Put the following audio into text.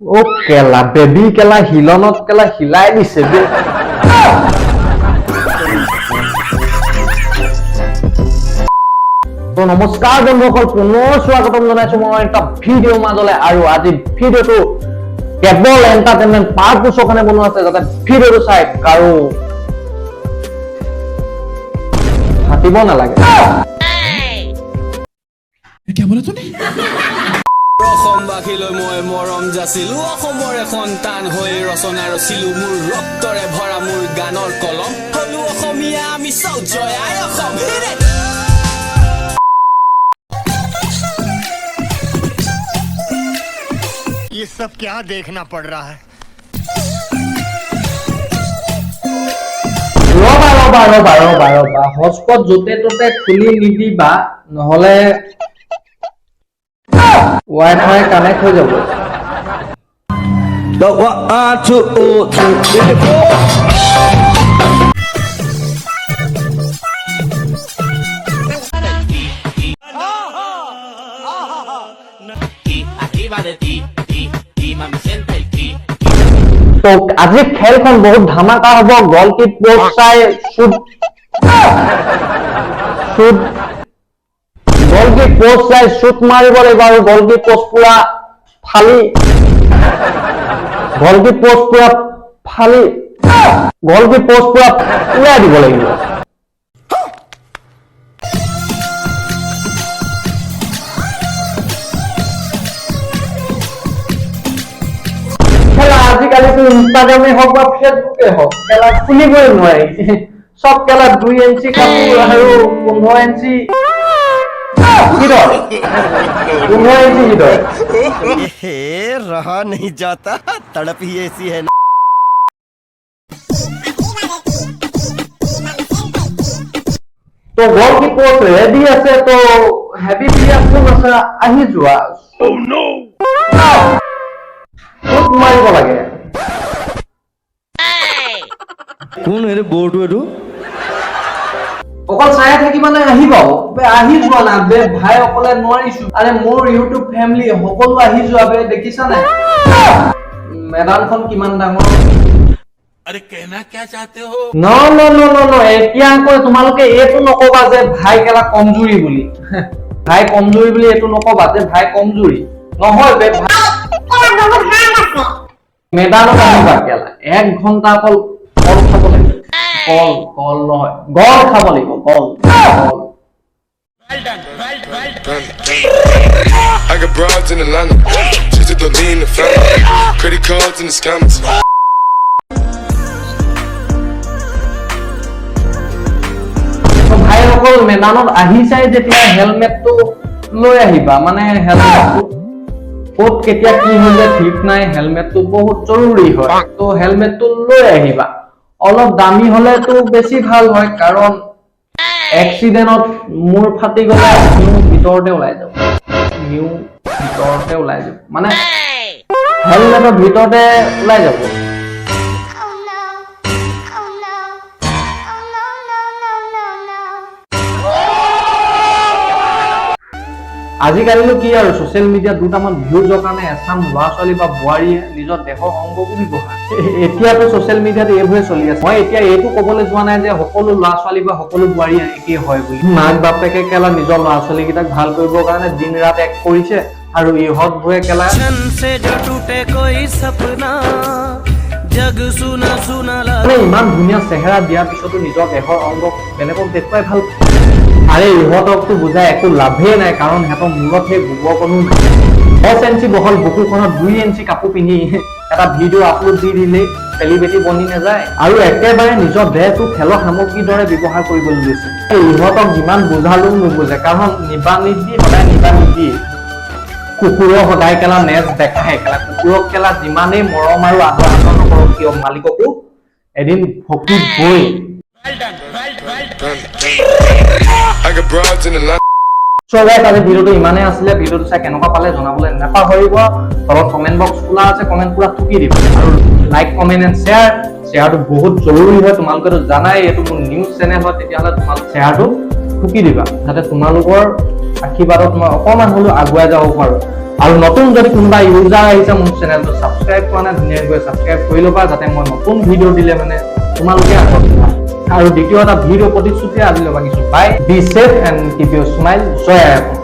ও কেলা বেবি কেলা হিলনত কেলা হিলাই দিছে বে তো নমস্কাৰ বন্ধুসকল পুনৰ স্বাগতম জনাইছো মই এটা ভিডিঅ মাজলে আৰু আজি ভিডিঅটো কেৱল এন্টাৰটেইনমেন্ট পাৰপোজৰ কাৰণে বনোৱা আছে যাতে ভিডিঅটো চাই কাৰো হাতিব নালাগে क्या बोला तूने অসমবাসীলৈ মই মৰম যাচিলো অসমৰে সন্তান হৈ ৰচনা ৰচিলো মোৰ ৰক্তৰে ভৰা মোৰ গানৰ কলম হলো অসমীয়া আমি চৌ জয় আই অসম ये सब क्या देखना पड़ रहा है ৰবা হটস্পট যতে ততে খুলি নিদিবা নহলে ৱাইফাই কানেক্ট হৈ যাব তো আজি খেলখন বহুত ধামাকা হ'ব গলকিপ পোষ্ট চাই শুট গলকিপ পোষ্ট চাই শুট মাৰিব লাগিব আৰু গলকিপ পোষ্ট পুৰা ফালি গলকিপ পোষ্ট পুৰা উৰাই দিব লাগিব আজিকালিতো ইনষ্টাগ্ৰামে হওক বা ফেচবুকে হওক খেলা খুলিবই নোৱাৰি সব খেলা 2 ইঞ্চি কাপোৰ আৰু 15 ইঞ্চি रहा नहीं जाता तड़प ही ऐसी है তো গলকিপৰ ৰেডি আছে তো হেভি প্লেয়াৰ কোন আছে আহি যোৱা শুট মাৰিব লাগে কোন এৰে বৰ্ড এটো অকল চাই থাকিবা নাই আহিবা আহি যোৱা না বে ভাই অকলে নোৱাৰিছো আৰে মোৰ ইউটিউব ফেমিলি সকলো আহি যোৱা বে দেখিছা নাই মেদানখন কিমান ডাঙৰ अरे कहना क्या चाहते हो ন এতিয়া কৈ তোমালোকে এইটো নকবা যে ভাই কেলা কমজুৰি বুলি ভাই কমজুৰি বুলি এইটো নকবা যে ভাই কমজুৰি নহয় বে মেদানত আহিবা কেলা 1 ঘন্টা অকল কল খাব লাগিব কল নহয় গল খাব লাগিব গল I got broads in Atlanta, just to lean the family, credit cards in the scammers. ভাই অকল মেদানত আহিছাই যেতিয়া হেলমেটটো লৈ আহিবা মানে হেলমেটটো ক'ত কেতিয়া কি হৈ যায় ঠিক নাই হেলমেটটো বহুত জৰুৰী হয় তো হেলমেটটো লৈ আহিবা অলপ দামী হলেতো বেছি ভাল হয় কাৰণ এক্সিডেন্টত মূৰ ফাটি গলে নিউ ভিতৰতে ওলাই যাব মানে হেলমেটৰ ভিতৰতে ওলাই যাব আজিকালিনো কি আৰু সোশ্যাল মিডিয়া দুটামান ভিউজৰ কাৰণে এছাম ল'ৰা ছোৱালী বা বোৱাৰীয়ে নিজৰ দেহৰ অংগবোৰ ব্যৱহাৰ এতিয়াতো সোশ্যাল মিডিয়াত এইবোৰে চলি আছে মই এতিয়া এইটো ক'বলৈ যোৱা নাই যে সকলো ল'ৰা ছোৱালী বা সকলো বোৱাৰী একেই হয় বুলি মাক বাপেকে কেলা নিজৰ ল'ৰা ছোৱালীকেইটাক ভাল কৰিবৰ কাৰণে দিন ৰাত এক কৰিছে আৰু ইহঁতবোৰে কেলা ইমান ধুনীয়া চেহেৰা দিয়াৰ পিছতো নিজৰ দেহৰ অংগ বেলেগক দেখুৱাই ভাল আৰে ইহঁতকতো বুজাই একো লাভেই নাই কাৰণ হেতৰ মূৰত সেই গোবৰকণো 10 ইঞ্চি বহল বুকুখনত 2 ইঞ্চি কাপোৰ পিন্ধি এটা ভিডিঅ' আপলোড দি দিলে চেলিব্ৰিটি বনি নাযায় আৰু একেবাৰে নিজৰ দেহটো খেলৰ সামগ্ৰীৰ দৰে ব্যৱহাৰ কৰিবলৈ লৈছে ইহঁতক যিমান বুজালেও নুবুজে কাৰণ নিবা নিদি কুকুৰৰ সদায় কেলা নেজ দেখায় কেলা কুকুৰক কেলা যিমানেই মৰম আৰু আদৰ নকৰক কিয় মালিককো এদিন ভকিবই I got broads in Atlanta. So guys, আজি ভিডিওটো ইমানে আছিলে ভিডিওটো চাই কেনেকুৱা পালে জনাবলৈ নাপাহৰিব তলত কমেন্ট বক্স খোলা আছে কমেন্ট পুৰা ঠুকি দিব আৰু লাইক কমেন্ট এণ্ড শ্বেয়াৰটো বহুত জৰুৰী হয় তোমালোকেতো জানাই এইটো মোৰ নিউজ চেনেল হয় তেতিয়াহ'লে তোমালোক শ্বেয়াৰটো ঠুকি দিবা যাতে তোমালোকৰ আশীৰ্বাদত মই অকণমান হ'লেও আগুৱাই যাব পাৰো আৰু নতুন যদি কোনোবা ইউজাৰ আহিছে মোৰ চেনেলটো ছাবস্ক্ৰাইব কৰা নাই ধুনীয়াকৈ ছাবস্ক্ৰাইব কৰি ল'বা যাতে মই নতুন ভিডিঅ' দিলে মানে তোমালোকে আগত পোৱা আৰু দ্বিতীয় এটা ভিডিঅ' প্ৰতিশ্ৰুতি আজি ল'বা কিছু bye be safe and keep your smile জয় আই অসম